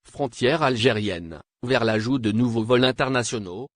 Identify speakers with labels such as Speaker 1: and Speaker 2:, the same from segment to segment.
Speaker 1: Frontière algérienne, vers l'ajout de nouveaux vols internationaux.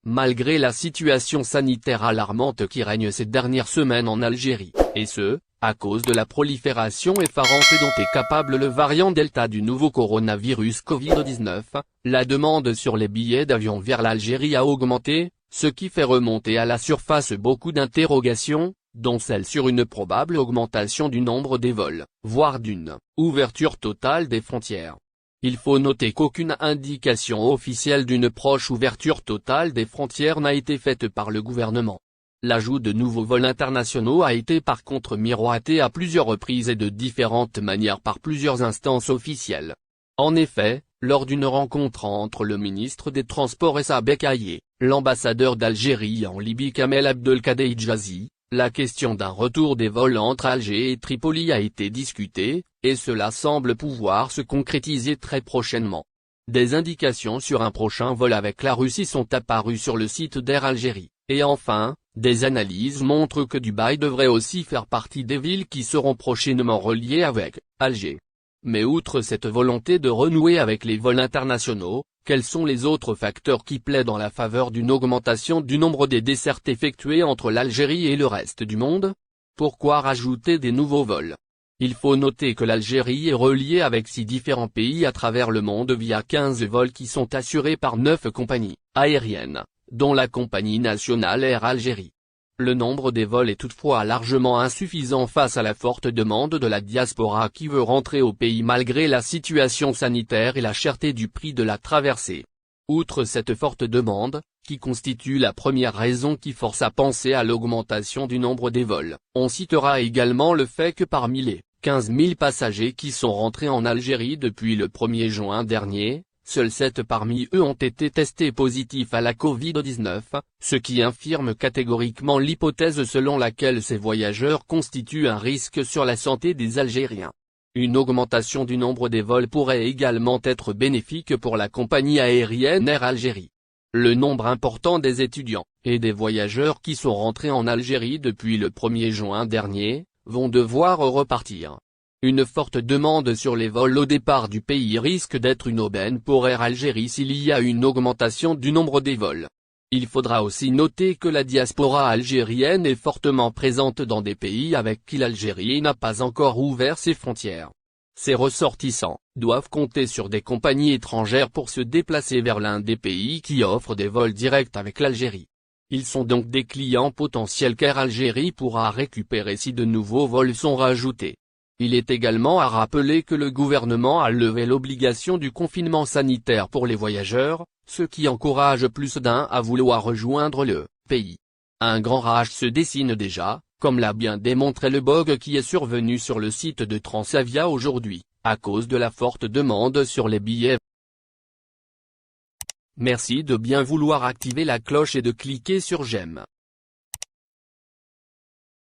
Speaker 1: Malgré la situation sanitaire alarmante qui règne ces dernières semaines en Algérie, et ce, à cause de la prolifération effarante dont est capable le variant Delta du nouveau coronavirus Covid-19, la demande sur les billets d'avion vers l'Algérie a augmenté, ce qui fait remonter à la surface beaucoup d'interrogations, dont celle sur une probable augmentation du nombre des vols, voire d'une ouverture totale des frontières. Il faut noter qu'aucune indication officielle d'une proche ouverture totale des frontières n'a été faite par le gouvernement. L'ajout de nouveaux vols internationaux a été par contre miroité à plusieurs reprises et de différentes manières par plusieurs instances officielles. En effet, lors d'une rencontre entre le ministre des Transports Essa Bekaye, l'ambassadeur d'Algérie en Libye Kamel Abdelkader Hijazi, la question d'un retour des vols entre Alger et Tripoli a été discutée, et cela semble pouvoir se concrétiser très prochainement. Des indications sur un prochain vol avec la Russie sont apparues sur le site d'Air Algérie, et enfin, des analyses montrent que Dubaï devrait aussi faire partie des villes qui seront prochainement reliées avec Alger. Mais outre cette volonté de renouer avec les vols internationaux, quels sont les autres facteurs qui plaident en la faveur d'une augmentation du nombre des dessertes effectuées entre l'Algérie et le reste du monde? Pourquoi rajouter des nouveaux vols? Il faut noter que l'Algérie est reliée avec 6 différents pays à travers le monde via 15 vols qui sont assurés par 9 compagnies aériennes, dont la compagnie nationale Air Algérie. Le nombre des vols est toutefois largement insuffisant face à la forte demande de la diaspora qui veut rentrer au pays malgré la situation sanitaire et la cherté du prix de la traversée. Outre cette forte demande, qui constitue la première raison qui force à penser à l'augmentation du nombre des vols, on citera également le fait que parmi les 15 000 passagers qui sont rentrés en Algérie depuis le 1er juin dernier, seuls 7 parmi eux ont été testés positifs à la Covid-19, ce qui infirme catégoriquement l'hypothèse selon laquelle ces voyageurs constituent un risque sur la santé des Algériens. Une augmentation du nombre des vols pourrait également être bénéfique pour la compagnie aérienne Air Algérie. Le nombre important des étudiants, et des voyageurs qui sont rentrés en Algérie depuis le 1er juin dernier, vont devoir repartir. Une forte demande sur les vols au départ du pays risque d'être une aubaine pour Air Algérie s'il y a une augmentation du nombre des vols. Il faudra aussi noter que la diaspora algérienne est fortement présente dans des pays avec qui l'Algérie n'a pas encore ouvert ses frontières. Ces ressortissants doivent compter sur des compagnies étrangères pour se déplacer vers l'un des pays qui offrent des vols directs avec l'Algérie. Ils sont donc des clients potentiels qu'Air Algérie pourra récupérer si de nouveaux vols sont rajoutés. Il est également à rappeler que le gouvernement a levé l'obligation du confinement sanitaire pour les voyageurs, ce qui encourage plus d'un à vouloir rejoindre le pays. Un grand rage se dessine déjà, comme l'a bien démontré le bug qui est survenu sur le site de Transavia aujourd'hui, à cause de la forte demande sur les billets. Merci de bien vouloir activer la cloche et de cliquer sur j'aime.